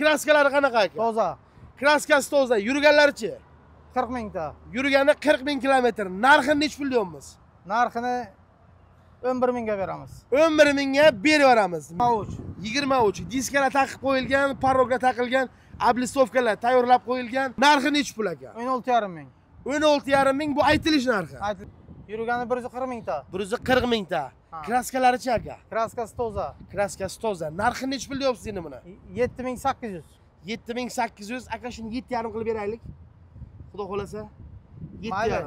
Kraskalari qanaqa aka? Toza. Kraskasi toza. Yurganlarichi? 40 mingta. Yurgani 40 ming kilometr. Narxini nech pul deyapmiz? Narxini 11 mingga beramiz. 11 mingga berib beramiz. 23. 23. Diskalar taqib qo'yilgan, paroglar taqilgan, oblistovkalar tayyorlab qo'yilgan. Narxi nech pul aka? 16,5 ming. 16,5 ming bu aytilish narxi. Yurgani 140 mingta. 140 mingta. Kraskalarichi aka? Kraskasi toza. Kraskasi toza. Narxi nech pul deyapsiz endi buni? 7800. 7800. Aka shuni 7,5 qilib beraylik. Xudo xolasa. 7,5. Mayli.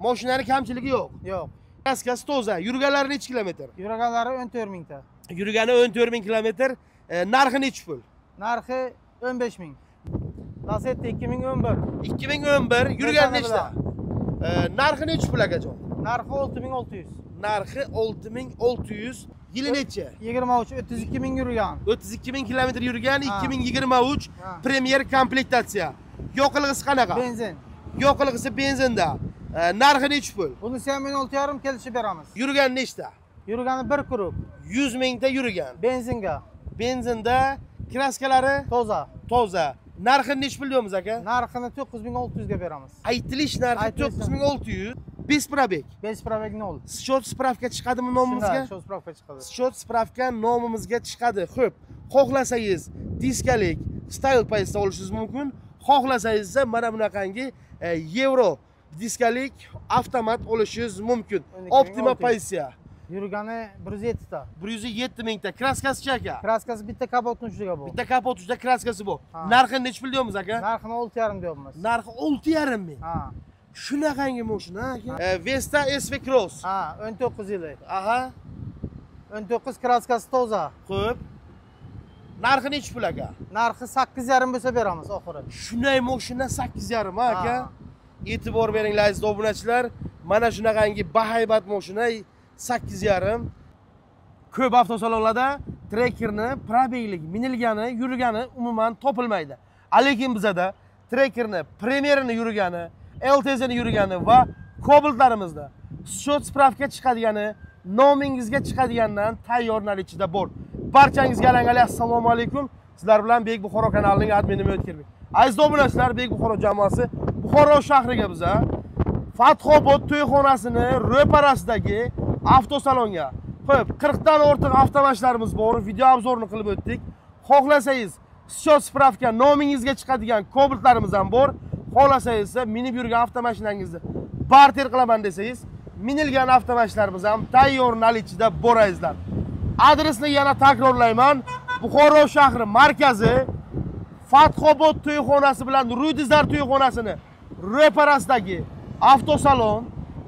Mashinani kamchiligi yo'q. Yo'q. Kraskasi toza. Yurganlari necha kilometr? Yurganlari 14 mingta. Yurgani 14 ming kilometr. Narxi necha pul? Narxi 15 ming. Lasetti 2011. 2011. Yurgan nechta? Narxi necha pul akajon? Narxi 6600. Narxi 6600. Yili necha? 23, 32 ming yurgan. 32 ming kilometr yurgan, 2023 Premier komplektatsiya. Yoqilg'isi qanaqa? Benzin. Yoqilg'isi benzinda. Narxi necha pul? Bunisi ham 16,5 kelishib beramiz. Yurgan nechta? Yurgani 1 kurup. 100 mingta yurgan. Benzinga. Benzinda kraskalari Toza. toza. Narxini necha pul deymiz aka? Narxini 9600 ga beramiz. Aytilish narxi 9600. 5 probek. 5 probek 0. Счет spravka chiqadimi nomimizga? Счет spravka chiqadi. Счет spravka nomimizga chiqadi. Xo'p, xohlasangiz diskalik style paysda olishingiz mumkin. Xohlasangiz esa mana bunaqangi yevro diskalik avtomat olishingiz mumkin. Optima Paysiya. Yurgani 107 ta. 107 mingta. Kraskasi aka? Kraskasi bitta kapotni uchiga bu. Bitta kapot uchida kraskasi bu. Narxini necha pul deymiz aka? Narxini 6,5 deyapmiz. Narxi 6,5 ming. Ha. Shunaqangi mashina aka. Vesta SV Cross. Ha, 19 yili. Aha. 19 kraskasi toza. Xo'p. Narxi necha pul aka? Narxi 8,5 bo'lsa beramiz oxiri. Shunday mashina 8,5 aka. E'tibor beringlar aziz obunachilar. Mana shunaqangi bahaybat mashina 8,5. Ko'p avtosalonlarda trekkerni probeglik, minilgani, yurgani umuman topilmaydi. Lekin bizada trekkerni, premierini yurgani, LTZ'ni yurgani va Cobaltlarimizda счет spravka chiqadigani, nomingizga chiqadigandan tayyorlar ichida bor. Barchangizga alangali assalomu alaykum. Sizlar bilan Bek Buxoro kanalining admini O'tkirbek. Aziz obunachilar, Bek Buxoro jamoasi Buxoro shahriga biza Fathobod to'yxonasini ro'parasidagi avtosalonga. Xo'p, 40 dan ortiq avtomashinlarimiz bor. Video obzorini qilib o'tdik. Xohlasangiz счет spravka nomingizga chiqadigan Cobaltlarimiz ham bor. Xohlasangiz esa minib yurgan avtomashinangizni barter qilaman desangiz, minilgan avtomashinlarimiz ham tayyor nalichida bor azizlar. Adresni yana takrorlayman. Buxoro shahri markazi Fathobod to'yxonasi bilan Rudizar to'yxonasini ro'parasidagi avtosalon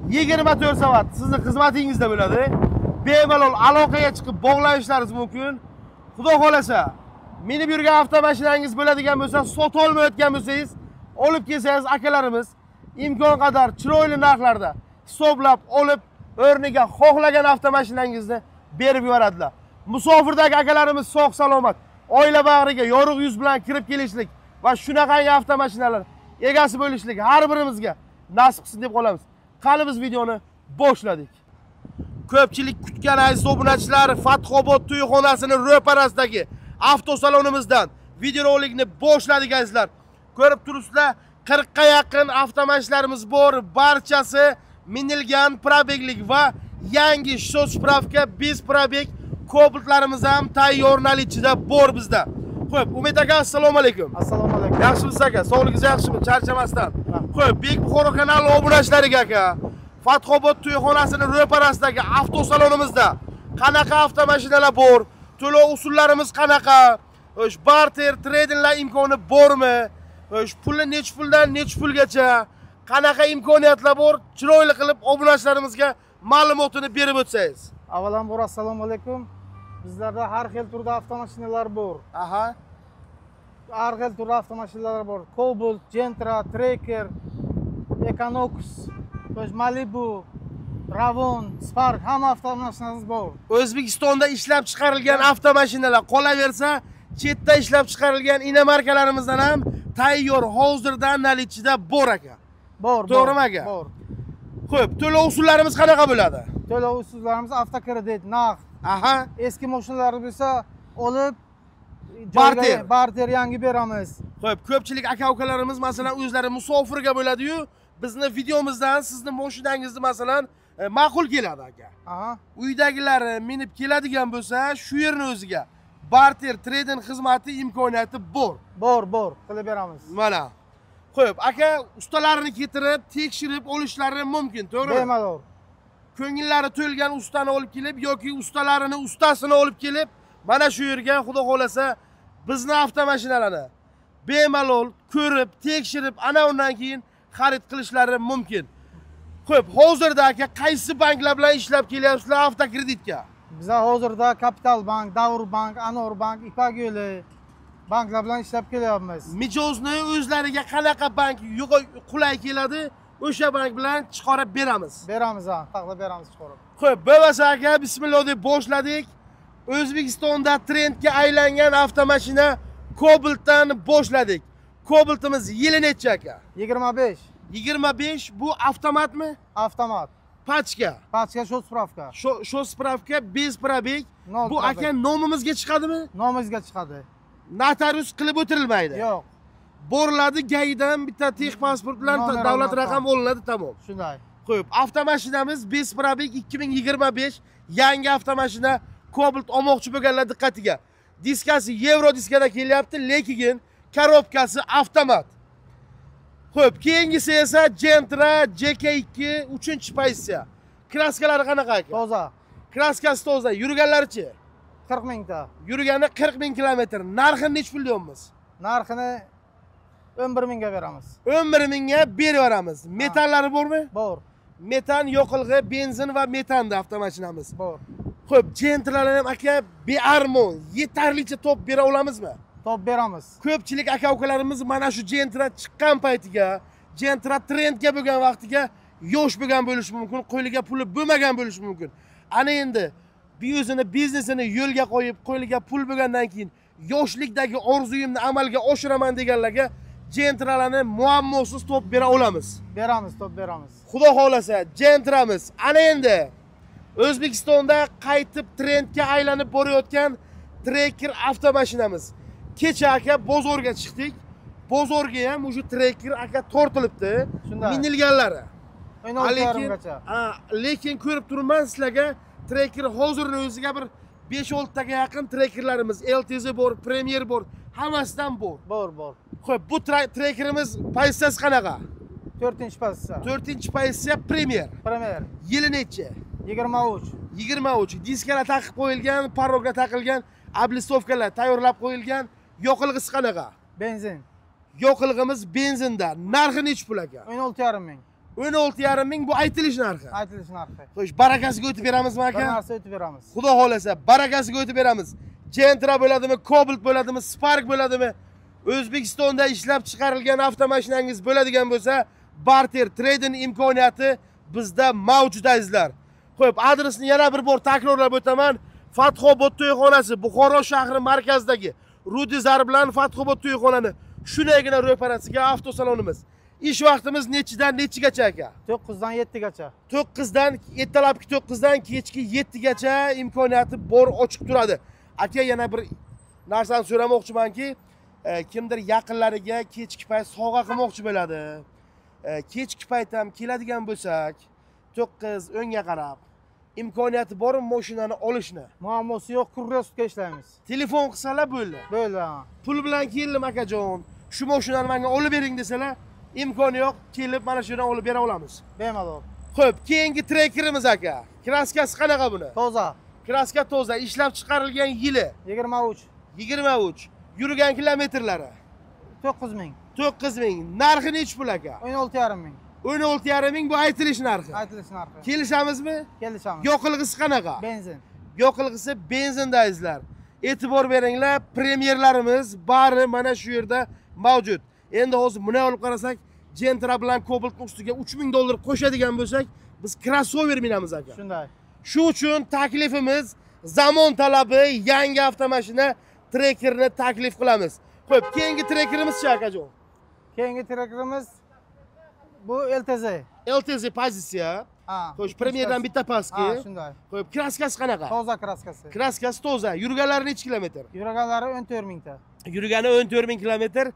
24 soat sizni xizmatingizda bo'ladi. Bemalol aloqaga chiqib bog'lanishlaringiz mumkin. Xudo xolasa, minib yurgan avtomashinangiz bo'ladigan bo'lsa, sota olmayotgan bo'lsangiz, olib kelsangiz akalarimiz imkon qadar chiroyli narxlarda hisoblab olib, o'rniga xohlagan avtomashinangizni berib yuboradilar. Musofirdagi akalarimiz sog' salomat, oila bag'riga yorug' yuz bilan kirib kelishlik va shunaqangi avtomashinalar egasi bo'lishlik har birimizga nasib qilsin deb qolamiz. Qani biz videoni boshladik. Ko'pchilik kutgan aziz obunachilar, Fathobod to'yxonasining ro'parasidagi avtosalonimizdan videorolikni boshladik azizlar. Ko'rib turibsizlar, 40 ga yaqin avtomashinlarimiz bor. Barchasi minilgan probeglik va yangi счет spravka без probeg Cobaltlarimiz ham tayyor nalichida bor bizda. Xo'p, Umid aka, assalomu alaykum. Assalomu alaykum. Yaxshimisiz aka? Sog'ligingiz yaxshimi? Charchamasdan. Xo'p, Bek Buxoro kanali obunachilariga aka, Fathobod to'yxonasining ro'parasidagi avtosalonimizda qanaqa avtomashinalar bor? To'lov usullarimiz qanaqa? O'sh barter, tradinglar imkoni bormi? O'sh pulni nech puldan nech pulgacha? Qanaqa imkoniyatlar bor? Chiroyli qilib obunachilarimizga ma'lumotini berib o'tsangiz. Avvalambor assalomu alaykum. Bizlarda har xil turda avtomashinalar bor. Aha. Har xil turda avtomashinalar bor. Cobalt, Gentra, Tracker, Equinox, Malibu, Ravon, Spark hamma avtomashinamiz bor. O'zbekistonda ishlab chiqarilgan avtomashinalar qolaversa, chetda ishlab chiqarilgan inomarkalarimizdan ham tayyor hozirdan nalichida bor aka. Bor. To'g'rimi aka? Bor. Xo'p, to'lov usullarimiz qanaqa bo'ladi? To'lov usullarimiz avtokredit, naqd. Aha. Eski mashinalar bo'lsa, olib Barter. Barter yangi beramiz. Xo'p, ko'pchilik aka-ukalarimiz masalan o'zlari musofirga bo'ladi-yu, bizni videomizdan sizni mashinangizni masalan ma'qul keladi aka. Aha. Uydagilari minib keladigan bo'lsa, shu yerni o'ziga barter trading xizmati imkoniyati bor. Bor, qilib beramiz. Mana. Xo'p, aka ustalarini keltirib, tekshirib olishlari mumkin, to'g'rimi? Bemalol. Ko'ngillari to'lgan ustani olib kelib yoki ustalarini ustasini olib kelib, mana shu yerga xudo xolasa bizni avtomashinalarni bemalol ko'rib, tekshirib, ana undan keyin xarid qilishlari mumkin. Xo'p, hozirda aka qaysi banklar bilan ishlab kelyapsizlar avtokreditga? Biz hozirda Kapital bank, Davr bank, Anor bank, Ipak yo'li banklar bilan ishlab kelyapmiz. Mijozni o'zlariga qanaqa bank qulay keladi, o'sha bank bilan chiqarib beramiz. Beramiz, taqlab beramiz chiqarib. Xo'p, bo'lmasa aka bismillah deb boshladik. O'zbekistonda trendga aylangan avtomashina Cobalt'dan boshladik. Cobalt'imiz yili necha aka? 25. 25 bu avtomatmi? Avtomat. Pachka. Pachka shu spravka. Shu spravka bez probeg. Nol Bu probeg. aka nomimizga chiqadimi? Nomimizga chiqadi. Notarius qilib o'tirilmaydi. Yo'q. Boriladi gaydan bitta tex pasport bilan Nomer davlat olmoqda. raqami olinadi, tamom. Shunday. Qo'yib, avtomashinamiz bez probeg 2025 yangi avtomashina Cobalt olmoqchi bo'lganlar diqqatiga. Diskasi Euro diskada kelyapti, lekin korobkasi avtomat. Xo'p, keyingisi esa Gentra JK2 3-pozitsiya. Kraskalari qanaqa aka? Toza. Kraskasi toza. Yurganlarichi? 40 mingta. Yurgani 40 ming kilometr. Narxini nech pul deyapmiz? Narxini 11 mingga beramiz. 11 mingga beramiz. Metallari bormi? Bor. Metan, yoqilg'i, benzin va metanda avtomashinamiz. Bor. Xo'p, Gentralar ham aka bearmon yetarlicha top bera olamizmi? Top beramiz. Ko'pchilik aka-ukalarimiz mana shu Gentra chiqqan paytiga, Gentra trendga bo'lgan vaqtiga yosh bo'lgan bo'lishi mumkin, qo'liga puli bo'lmagan bo'lishi mumkin. Ana endi o'zini biznesini yo'lga qo'yib, qo'liga pul bo'lgandan keyin yoshlikdagi orzuyimni amalga oshiraman deganlarga Gentralarni muammosiz top bera olamiz. Beramiz, top beramiz. Xudo xolasa, Gentramiz ana endi O'zbekistonda qaytib trendga aylanib borayotgan Tracker avtomashinamiz. Kecha aka bozorga chiqdik. Bozorga ham o'sha Tracker aka tortilibdi. Minilganlari. 16,5gacha. Lekin ko'rib turibman sizlarga Tracker hozirning o'ziga bir 5-6 taga yaqin Trackerlarimiz, LTZ bor, Premier bor, hammasidan bor. Bor. Xo'p, bu Trackerimiz pozitsiyasi qanaqa? 4-pozitsiya. 4-pozitsiya Premier. Premier. Yili necha? 23. 23. Diskalar taqib qo'yilgan, paroglar taqilgan, oblistovkalar tayyorlab qo'yilgan. Yoqilg'isi qanaqa? Benzin. Yoqilg'imiz benzinda. Narxi nech pul aka? 16,5 ming. 16,5 ming bu aytilish narxi. Aytilish narxi. Xo'sh, barakasiga o'tib beramizmi aka? Bir narsa o'tib beramiz. Xudo xolasa, barakasiga o'tib beramiz. Gentra bo'ladimi, Cobalt bo'ladimi, Spark bo'ladimi? O'zbekistonda ishlab chiqarilgan avtomashinangiz bo'ladigan bo'lsa, barter trading imkoniyati bizda mavjud azizlar. Xo'p, adresni yana bir bor takrorlab o'taman. Fathobod to'yxonasi, Buxoro shahri markazidagi Rudizar bilan Fathobod to'yxonani shunagina ro'parasiga avtosalonimiz. Ish vaqtimiz nechidan nechigacha aka? 9dan 7gacha. 9dan, ertalabki 9dan kechki 7gacha imkoniyati bor, ochiq turadi. Aka, yana bir narsani so'ramoqchimanki, kimdir yaqinlariga kechki payt sovg'a qilmoqchi bo'ladi. Kechki payt ham keladigan bo'lsak, 9 o'ngga qarab imkoniyati bormi mashinani olishni? Muammosi yo'q, kurrasutga ishlaymiz. Telefon qilsalar bo'ldi. Bo'ldi. Pul bilan keldim akajon, shu mashinani menga olib bering desalar, imkoni yo'q, kelib mana shu yerdan olib bera olamiz. Bemalol. Xo'p, keyingi Trackerimiz aka. Kraskasi qanaqa buni? Toza. Kraska toza, ishlab chiqarilgan yili 23. 23. Yurgan kilometrlari 9 ming. 9 ming. Narxi nech pul aka? 16,5 ming. 16,5 ming bu aytilish narxi. Aytilish narxi. Kelishamizmi? Kelishamiz. Yoqilg'isi qanaqa? Benzin. Yoqilg'isi benzinda azizlar. E'tibor beringlar, Premierlarimiz bari mana shu yerda mavjud. Endi hozir buni olib qarasak, Gentra bilan Cobaltning ustiga 3000 dollar qo'shadigan bo'lsak, biz crossover minamiz aka. Shunday. Shu uchun taklifimiz zamon talabi yangi avtomashina Trackerni taklif qilamiz. Xo'p, keyingi Trackerimiz-chi akajon? Keyingi Trackerimiz bu LTZ. LTZ pozitsiya. Ha. Xo'sh, Premierdan bitta pastki. Ha, shunday. Xo'p, kraskasi qanaqa? Toza kraskasi. Kraskasi toza. Yurganlari necha kilometr? Yurganlari 14 mingta. Yurgani 14 ming kilometr.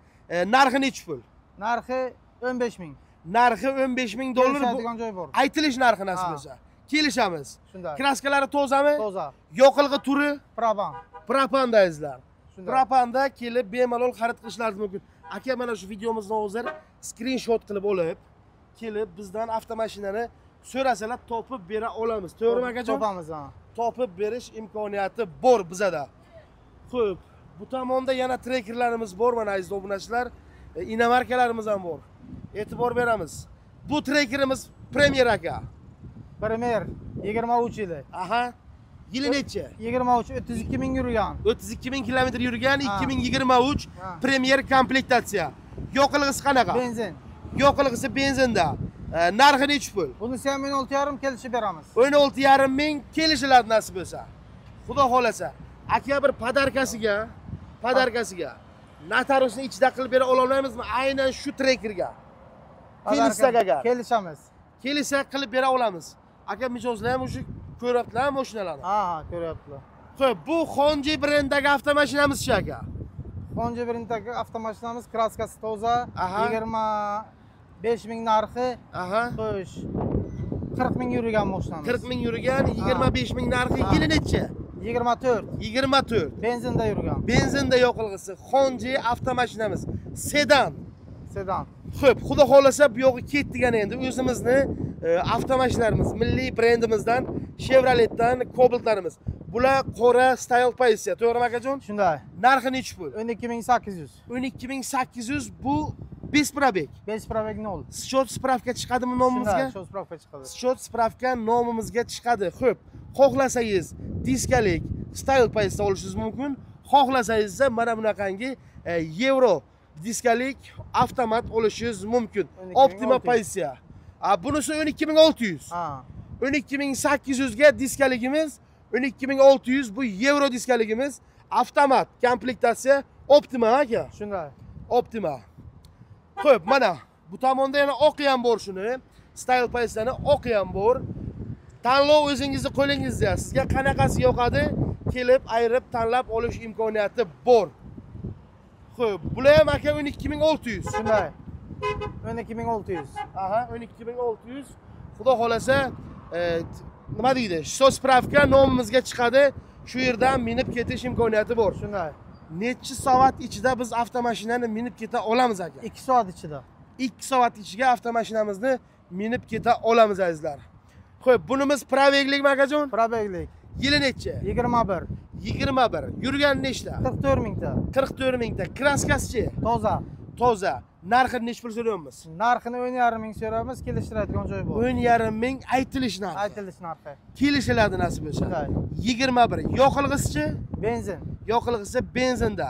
Narxi necha pul? Narxi 15 ming. Narxi 15 ming dollar. Kelishadigan joy bor. Aytilish narxi nasib bo'lsa. Kelishamiz. Shunday. Kraskalari tozami? Toza. Yoqilg'i turi Propan. propandaysizlar. Shunday. Propanda kelib bemalol xarid qilishlaringiz mumkin. Aka, mana shu videomizni hozir skrinshot qilib olib, kelib bizdan avtomashinani so'rasalar topib bera olamiz. To'g'rimi akajon? Topamiz, ha. Topib berish imkoniyati bor bizada. Xo'p, bu tomonda yana trekerlarimiz bor, mana aziz obunachilar. Inomarkalarimiz ham bor. E'tibor beramiz. Bu trekerimiz Premier aka. Premier 23 yili. Aha. Yili necha? 23 32 ming yurgan. 32 ming kilometr yurgan, Ha. 2023 Ha. Premier komplektatsiya. Yoqilg'isi qanaqa? Benzin. Yoqilg'isi benzinda. Narxi necha pul? Bunisi ham 16,5 kelishib beramiz. 16,5 ming kelishiladi nasib bo'lsa. Xudo xolasa. Aka bir podarkasiga notariusni ichida qilib bera olmaymizmi? Aynan shu trekerga. Kelishsak agar. Kelishamiz. Kelishsak qilib bera olamiz. Aka mijozlar ham o'sha ko'ryaptilar mashinalarni. Ha, ko'ryaptilar. Xo'p, bu Honji brendidagi avtomashinamiz-chi aka? Honji brendidagi avtomashinamiz kraskasi toza, Aha. 25 ming narxi. Aha. Xo'sh. 40 ming yurgan mashinamiz. 40 ming yurgan, 25 ming narxi. Ha. Yili necha? 24. 24. Benzinda yurgan. Benzinda yoqilg'isi. Honji avtomashinamiz. Sedan. Sedan. Xo'p, xudo xolasa bu yo'g'i ketdik endi. O'zimizni avtomashinlarimiz, milliy brendimizdan Chevroletdan Cobaltlarimiz. Bular qora style pozitsiya, to'g'rimi akajon? Shunday. Narxi necha pul? 12800. 12800 bu без пробег. Bez probeg 0. Счет spravka chiqadimi nomimizga? Shunday, shu spravka chiqadi. Счет spravka nomimizga chiqadi. Xo'p, xohlasangiz diskalik style pozitsiya olishingiz mumkin. Xohlasangiz esa mana bunaqangi Euro diskalik avtomat olishingiz mumkin. 12.600. Optima pozitsiya. Bunisi 12600. Ha. 12800 ga diskaligimiz, 12600 bu Euro diskaligimiz, avtomat komplektatsiya Optima aka. Shunday. Optima. Xo'p, mana bu tomonda yana oqi ham bor shuni. Style pozitsiyani oqi ham bor. Tanlov o'zingizning qo'lingizda. Sizga qanaqasi yoqadi, kelib ayirib tanlab olish imkoniyati bor. Xo'p, bular ham aka 12600. Shunday. 12600. Aha, 12600. Xudo xolasa, nima deydi? Счет spravka nomimizga chiqadi. Shu yerdan minib ketish imkoniyati bor. Shunday. Necha soat ichida biz avtomashinani minib keta olamiz aka? 2 soat ichida. 2 soat ichiga avtomashinamizni minib keta olamiz azizlar. Xo'p, bunimiz probeglikmi akajon? Probeglik. Yili necha? 21. 21. Yurgan nechta? 44 mingta. 44 mingta. Kraskasi-chi? Toza. Toza. Narxini necha pul so'rayapmiz? Narxini 10,5 ming so'raymiz, kelishtiradigan joy bor. 10,5 ming aytilish narxi. Aytilish narxi. Kelishiladi nasib bo'lsa. Shunday. 21. Yoqilg'isi-chi? Benzin. Yoqilg'isi benzinda.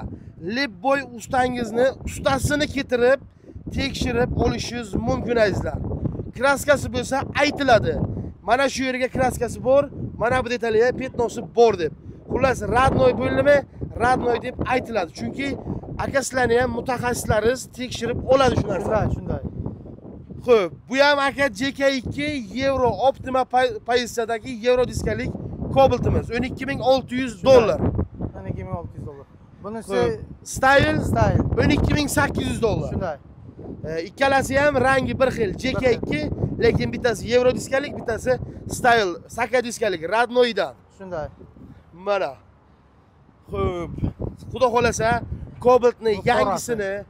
Lebboy ustangizni, ustasini keltirib, tekshirib olishingiz mumkin azizlar. Kraskasi bo'lsa aytiladi. Mana shu yerga kraskasi bor, mana bu detalga petnosi bor deb. Xullas, radnoy bo'ldimi? Radnoy deb aytiladi. Chunki akasizlarni ham mutaxassislariz tekshirib oladi shu narsani. Shunday. Xo'p, bu ham aka JK2 Euro Optima pozitsiyadagi Euro diskalik Cobaltimiz 12600 dollar. 12600 dollar. Bunisi Style style. 12800 dollar. Shunday. Ikkalasi ham rangi bir xil. JK2, lekin bittasi Euro diskalik, bittasi Style saka diskalik Radnoydan. Shunday. Mana. Xo'p, xudo xolasa Cobaltni yangisini,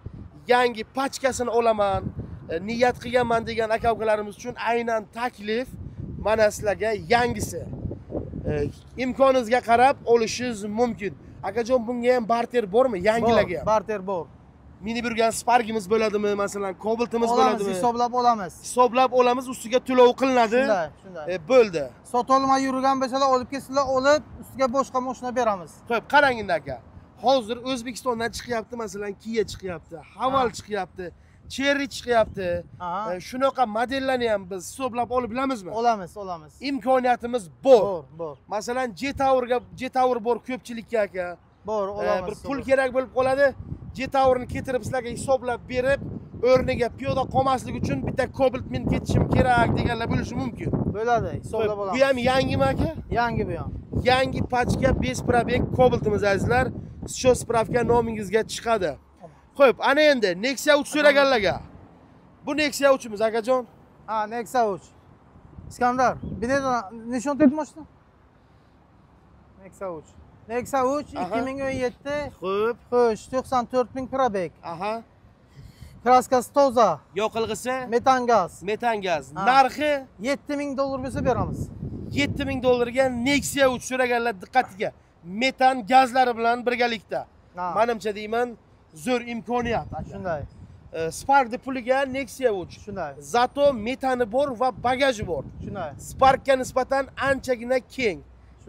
yangi pachkasini olaman, niyat qilganman degan aka-ukalarimiz uchun aynan taklif mana sizlarga yangisi. Imkoningizga qarab olishingiz mumkin. Akajon, bunga ham barter bormi? Yangilarga ham. Barter bor. Minib yurgan Sparkimiz bo'ladimi, masalan, Cobaltimiz bo'ladimi? Hisoblab olamiz. Hisoblab olamiz, ustiga to'lov qilinadi. Shunday. Bo'ldi. Sotolmay yurgan bo'lsalar olib kelsizlar, olib, ustiga boshqa mashina beramiz. Xo'p, qarang endi aka. Hozir O'zbekistondan chiqyapti, masalan, Kia chiqyapti, Haval chiqyapti, Cherry chiqyapti. Shunaqa modellarni ham biz hisoblab olib bilamizmi? Olamiz. Imkoniyatimiz bor. Bor. Masalan, J-Tower bor ko'pchilikka aka. Bor, olamiz. Bir pul kerak bo'lib qoladi. J-Towerni keltirib sizlarga hisoblab berib, o'rniga piyoda qolmaslik uchun bitta Cobalt men ketishim kerak deganlar bo'lishi mumkin. Bo'ladi, hisoblab Bu olamiz. ham yangimi aka? Yangi bu ham. Yangi pachka 5 probeg Cobalt'imiz azizlar. Shu spravka nomingizga chiqadi. Xo'p, ana endi Nexia 3 so'raganlarga. Bu Nexia 3'imiz akajon. Ha, Nexia 3. İskandar, bilet nechon tetmoqchi? Nexia 3. Nexia 3 2017. Xo'p. Xo'sh, 94 ming probeg. Aha. Kraskasi toza. Yoqilg'isi Metan gaz. metan gaz. Ha. Narxi $7000 bo'lsa beramiz. $7000 ga Nexia 3 so'raganlar diqqatiga. Metan gazlari bilan birgalikda. Ha. Menimcha deyman, zo'r imkoniyat. Shunday. Spark'ni puliga Nexia 3. Shunday. Zato metani bor va bagaji bor. Shunday. Spark'ga nisbatan anchagina keng.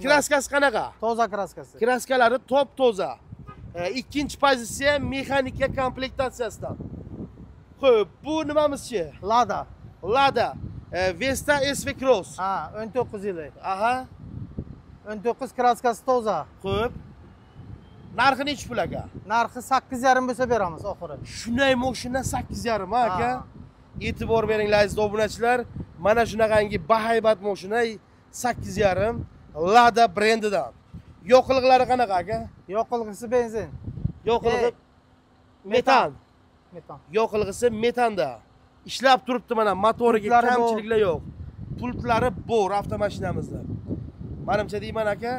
Kraskasi qanaqa? Toza kraskasi. Kraskalari top toza. Ikkinchi pozitsiya mexanika komplektatsiyasidan. Xo'p, bu nimamizchi? Lada. Lada, Vesta SV Cross. Ha, 19 yili. Aha. 19 kraskasi toza. Xo'p. Narxi nechi pul aka? Narxi 8,5 bo'lsa beramiz oxiri. Shunday mashina 8,5 ha aka. Ha. E'tibor beringlar aziz obunachilar. Mana shunaqangi bahaybat mashina 8,5 Lada brendidan. Yoqilg'ilari qanaqa aka? Yoqilg'isi benzin. Yoqilg'i metan. Metan. Yoqilg'isi metanda. Ishlab turibdi mana, motoriga Pultlari kamchiliklar yo'q. Pultlari bor avtomashinamizda. Menimcha deyman aka,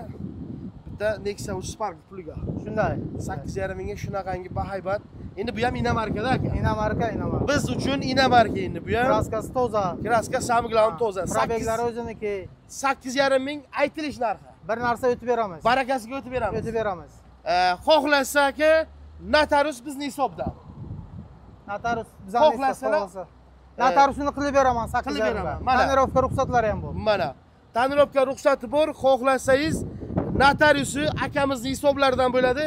bitta Nexia 3 Spark puliga. Shunday. 8,5 mingga shunaqangi bahaybat. Endi bu ham inomarkada aka. Inomarka. Biz uchun inomarka endi bu ham. Kraskasi toza. Kraska samglan toza. Probeklari o'ziniki. 8,5 ming aytilish narxi. Bir narsa o'tib beramiz. Barakasiga o'tib beramiz. O'tib beramiz. Xohlasa aka, notarius bizning hisobda. Notarius Xohlasalar, notariusini qilib beraman, 8 qilib beraman. Mana. Tonirovka ruxsatlari ham bor. Mana. Tonirovka ruxsati bor. Xohlasangiz notariusi akamizning hisoblaridan bo'ladi.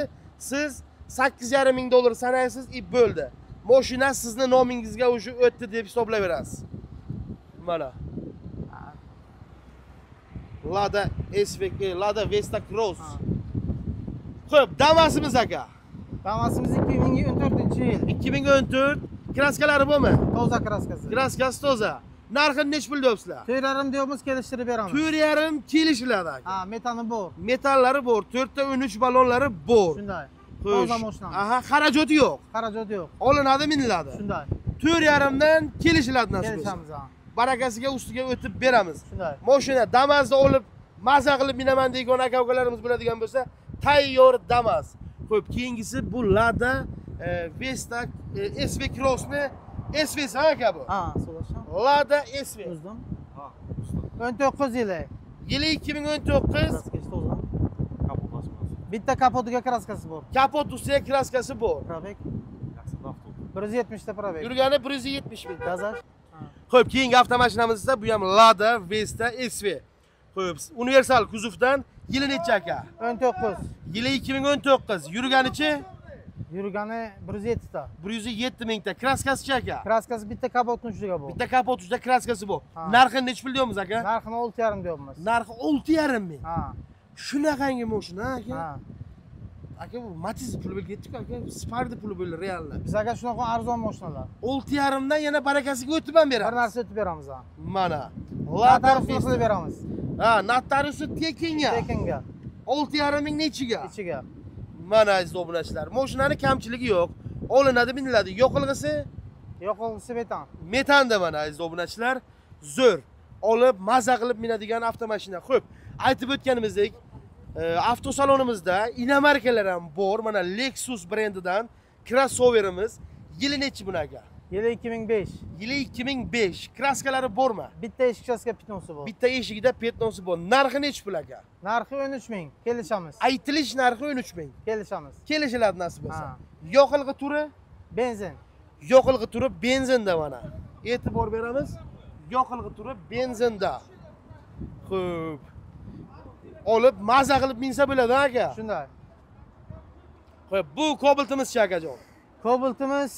Siz $8,500 sanaysiz, bo'ldi. Mashina sizni nomingizga o'sha o'tdi deb hisoblayverasiz. Mana. Lada SVK, Lada Vesta Cross. Xo'p, Damasimiz aka. Damasimiz 2014-yil. 2014 kraskalari bormi? Toza kraskasi. Kraskasi toza. Narxini nech pul deyapsizlar? 4,5 deyapmiz, kelishtirib beramiz. 4,5 kelishiladi aka. Ha, metani bor. Metallari bor, 4 ta 13 ballonlari bor. Shunday. Xo'sh. Toza mashina. Aha, xarajati yo'q. Xarajat yo'q. Olinadi, miniladi. Shunday. 4,5 dan kelishiladi nasib bo'lsa. Kelishamiz ha. Barakasiga ustiga o'tib beramiz. Shunday. Mashina Damas'da olib maza qilib minaman degan aka-ukalarimiz bo'ladigan bo'lsa, tayyor Damas. Xo'p, keyingisi bu Lada Vesta SV Cross'ni SV'si aka bu. Ha, so'rasham. Lada SV. O'zdim. Ha, 19 yili. Yili 2019. Kraskasi toza. Bitta kapotiga kraskasi bor. Kapot ustiga kraskasi bor. Probek. 170 ta probek. Yurgani 170 ming. Gazaj. Xo'p, keyingi avtomashinamiz esa bu ham Lada Vesta SV. Xo'p, universal kuzovdan yili necha aka? 19. Yili 2019. Yurganichi Yurgani 107 ta. 107 mingta. Kraskasi aka? Kraskasi bitta kapotning ustiga bor. Bitta kapot ustida kraskasi bor. Ha. Narxini necha pul deyapmiz aka? Narxini 6,5 deyapmiz. Narxi 6,5 ming. Ha. Shunaqangi mashina aka. Ha. Aka bu Matiz puli bo'lib ketdi-ku aka. Spark puli bo'ldi reallar. Bizga shunaqa arzon mashinalar. 6,5 dan yana barakasiga o'tib ham Bir beramiz. narsa o'tib beramiz ha. Mana. Notariusni qilib beramiz. Ha, notariusi tekinga. Tekinga. 6,5 ming nechiga? Ichiga. Mana aziz obunachilar, mashinani kamchiligi yo'q. Olinadi, miniladi. Yoqilg'isi Yoqilg'isi metan. metanda mana aziz obunachilar. Zo'r. Olib, maza qilib minadigan avtomashina. Xo'p, aytib o'tganimizdek, avtosalonimizda inomarkalar ham bor. Mana Lexus brendidan crossoverimiz. Yili nechi buni aka? Yili 2005. Yili 2005. Kraskalari bormi? Bitta eshikchasiga pitnosi bor. Bitta eshigida petnosi bor. Narxi nechi pul aka? Narxi 13 ming. Kelishamiz. Aytilish narxi 13 ming. Kelishamiz. Kelishiladi nasib bo'lsa. Ha. Yoqilg'i turi? Benzin. Yoqilg'i turi benzinda mana. E'tibor beramiz. Yoqilg'i turi benzinda. Xo'p. Olib maza qilib minsa bo'ladi aka. Shunday. Xo'p, bu Cobalt'imiz akajon. Cobalt'imiz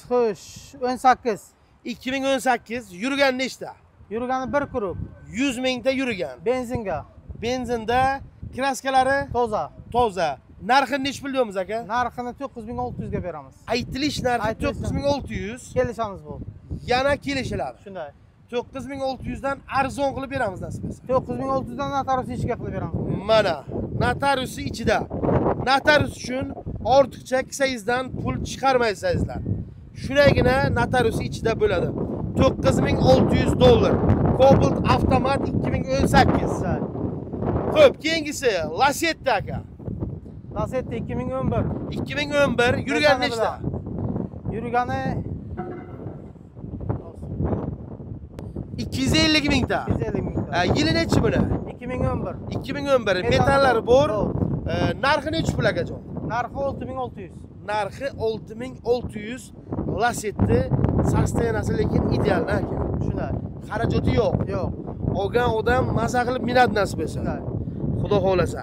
xo'sh, 18. 2018 yurgan nechta? Yurgani 1 krup. 100 mingta yurgan. Benzinga. Benzinda kraskalari Toza. toza. Narxini nech pul deymiz aka? Narxini 9600 ga beramiz. Aytilish narxi Aytilish 9600. Kelishamiz bu. Yana kelishiladi. Shunday. 9600 dan arzon qilib beramiz nasib etsa. 9600 dan notarius ichiga qilib beramiz. Mana, notariusi ichida. Notarius uchun ortiqcha kisangizdan pul chiqarmaysizlar. Shunagina notariusi ichida bo'ladi. 9600 dollar. Cobalt avtomat 2018. Xo'p, keyingisi Lacetti aka. Lacetti 2011. 2011 yurgan nechta? Yurgani 250 mingta. 250 mingta. Yili nechi buni? 2011. 2011 metallari bor. Narxi nechi pul akajon? Narxi 6600. Narxi 6600. Lacetti sostoyanasi lekin ideal aka. Shunday. Xarajati yo'q. Yo'q. Olgan odam maza qilib minadi nasib etsa. Shunday. Xudo xolasa.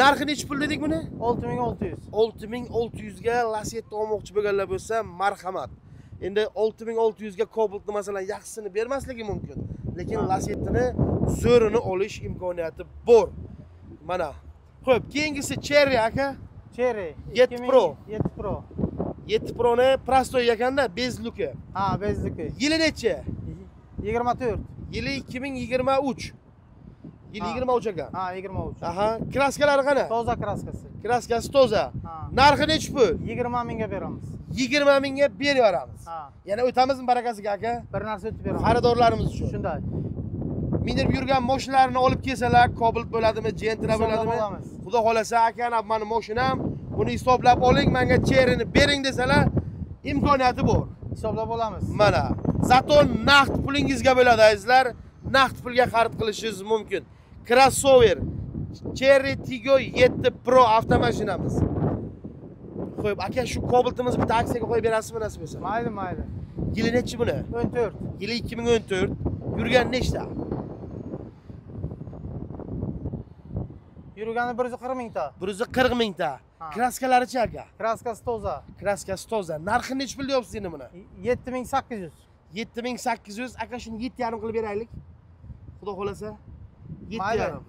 Narxi nechi pul dedik buni? 6600. 6600 ga Lacetti olmoqchi bo'lganlar bo'lsa, marhamat. Endi 6600 ga Cobaltni masalan yaxshisini bermasligi mumkin, lekin Lacetti'ni zo'rini olish imkoniyati bor. Mana. Xo'p, keyingisi Cherry aka. Cherry 7 Pro. 7 Pro. 7 Pro'ni prostoy ekanda, bezluki. Ha, bezluki. Yili nechi? 24. Yili 2023. Yili 23 ekan. Ha, 23. Aha, kraskalari qana? Toza kraskasi. Kraskasi toza. Ha. Narxi nechi pul? 20 mingga beramiz. 20 mingga beramiz. Ha. Yana o'tamizmi barakasiga aka? Bir narsa o'tib beramiz. Xaridorlarimiz uchun. Shunday. Minib yurgan mashinalarni olib kelsalar, Cobalt bo'ladimi, Gentra bo'ladimi? Xudo xolasa akani mani mashinam, buni hisoblab oling, menga Cherry'ni bering desalar, imkoniyati bor. Hisoblab olamiz. Mana, zato naqd pulingizga bo'ladi azizlar, naqd pulga xarid qilishingiz mumkin. Crossover Cherry Tiggo 7 Pro avtomashinamiz. Qo'yib, aka shu Cobaltimizni bitta aksiyaga qo'yib berasizmi nasib etsa? Mayli, mayli. Yili nechi buni? 14. Yili 2014. Yurgan nechta? Yurgani 140 mingta. 140 mingta. Kraskalari-chi aka? Kraskasi toza. Kraskasi toza. Narxi nechi pul deyapsiz endi buni? 7800. 7800. Aka shuni 7,5 qilib beraylik. Xudo xolasa. Mayli. 7,5.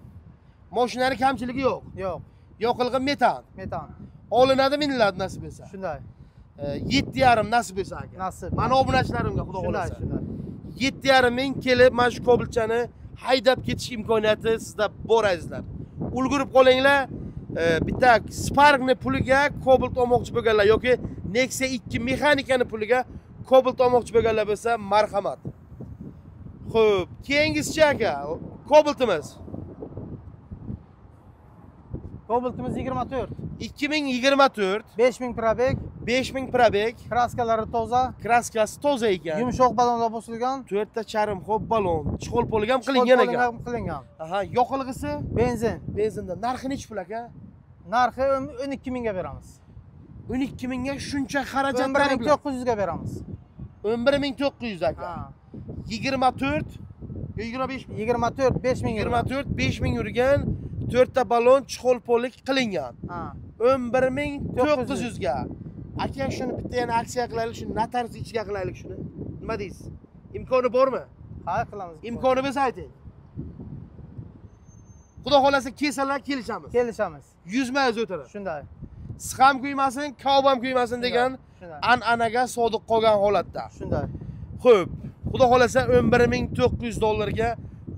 Mashinani kamchiligi yo'q. Yo'q. Yoqilg'i metan. Metan. Olinadi, miniladi nasib etsa. Shunday. 7,5 nasib etsa aka. Nasib. Mana obunachilarimga xudo xolasa. Shunday. 7,5 ming kelib mana shu Cobaltchani haydab ketish imkoniyati sizda bor azizlar. Ulgurib qolinglar. Bitta Sparkni puliga Cobalt olmoqchi bo'lganlar yoki Nexia 2 mexanikani puliga Cobalt olmoqchi bo'lganlar bo'lsa, marhamat. Xo'p, keyingisi aka, Cobaltimiz. Cobaltimiz 24. 2024. 5000 probeg. 5000 probeg. Kraskalari toza. Kraskasi toza ekan. Yumshoq balonlar bosilgan. 4 ta charim xo'p balon, chiqol poliga ham qilingan ekan. Qilingan. Aha, yoqilg'isi Benzin. benzinda. Narxi nechi pul aka? Narxi 12 mingga beramiz. 12 mingga shuncha xarajatlari 11900 ga beramiz. 11900 aka. Ha. 24 25 24 5000 24 5000 yurgan 4 ta balon chiqol polik qilingan. Ha. 11900 ga. Aka shuni bitta yana aksiya qilaylik, shuni notarius ichiga qilaylik shuni. Nima deysiz? Imkoni bormi? Ha, qilamiz. Imkoni bo'lsa ayting. Xudo xolasa kelsalar kelishamiz. Kelishamiz. Yuzmaymiz o'tara. Shunday. Siqam kuymasin, kavbam kuymasin degan an'anaga sodiq qolgan holatda. Shunday. Xo'p, xudo xolasa 11900 dollarga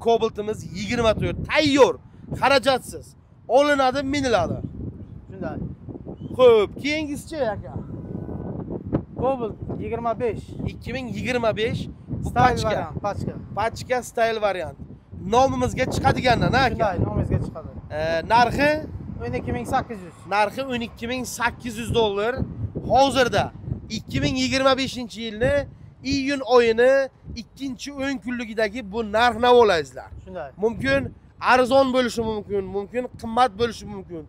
Cobaltimiz 24 tayyor, xarajatsiz. Olinadi, miniladi. Shunday. Xo'p, keyingisi aka. Cobalt 25. 2025 bu Style variant, pachka. Pachka style variant. Nomimizga chiqadigandan aka. Shunday, nomimizga chiqadi. Narxi 12800. Narxi 12800 dollar. Hozirda 2025-yilni iyun oyini 2-10 kunligidagi bu narx-navo olasizlar. Shunday. Mumkin arzon bo'lishi mumkin, mumkin qimmat bo'lishi mumkin.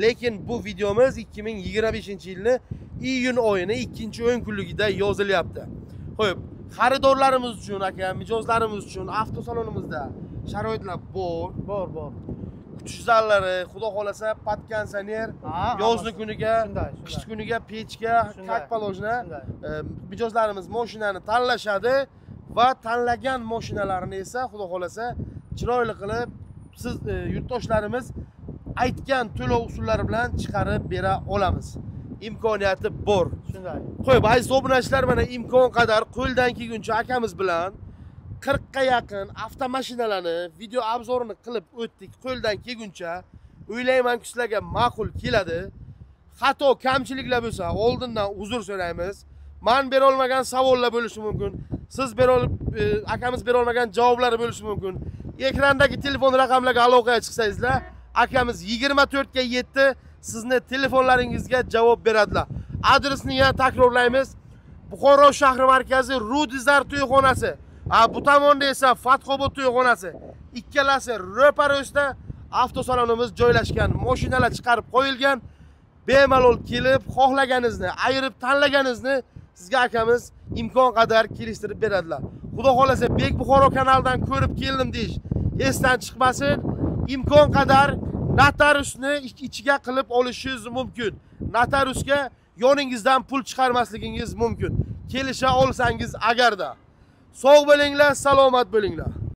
Lekin bu videomiz 2025-yilni iyun oyini 2-10 kunligida yozilyapti. Xo'p, xaridorlarimiz uchun aka, mijozlarimiz uchun avtosalonimizda sharoitlar bor. Bor. Kutish zallari, xudo xolasa podkondisioner, yozning kuniga, qish kuniga pechka, kak polojna. Mijozlarimiz mashinani tanlashadi va tanlagan mashinalarini esa xudo xolasa chiroyli qilib siz yurtdoshlarimiz aytgan to'lov usullari bilan chiqarib bera olamiz. Imkoniyati bor. Shunday. Qo'yib, aziz obunachilar, mana imkon qadar qo'ldan kelguncha akamiz bilan 40 ga yaqin avtomashinalarni video obzorini qilib o'tdik qo'ldan kelguncha. O'ylaymanki sizlarga ma'qul keladi. Xato, kamchiliklar bo'lsa, oldindan uzr so'raymiz. Men bera olmagan savollar bo'lishi mumkin. Siz akamiz bera olmagan javoblari bo'lishi mumkin. Ekrandagi telefon raqamlarga aloqaga chiqsangizlar, akamiz 24 ga 7 sizni telefonlaringizga javob beradilar. Adresni yana takrorlaymiz. Buxoro shahri markazi Rudizar to'yxonasi. Bu tomonda esa Fathobod to'yxonasi. Ikkalasi ro'parasida avtosalonimiz joylashgan. Mashinalar chiqarib qo'yilgan. Bemalol kelib, xohlaganingizni, ayirib tanlaganingizni sizga akamiz imkon qadar kelishtirib beradilar. Xudo xolasa Bek Buxoro kanalidan ko'rib keldim deyish esdan chiqmasin. Imkon qadar notariusni ichiga qilib olishingiz mumkin. Notariusga yoningizdan pul chiqarmasligingiz mumkin. Kelisha olsangiz agarda. Sog' bo'linglar, salomat bo'linglar.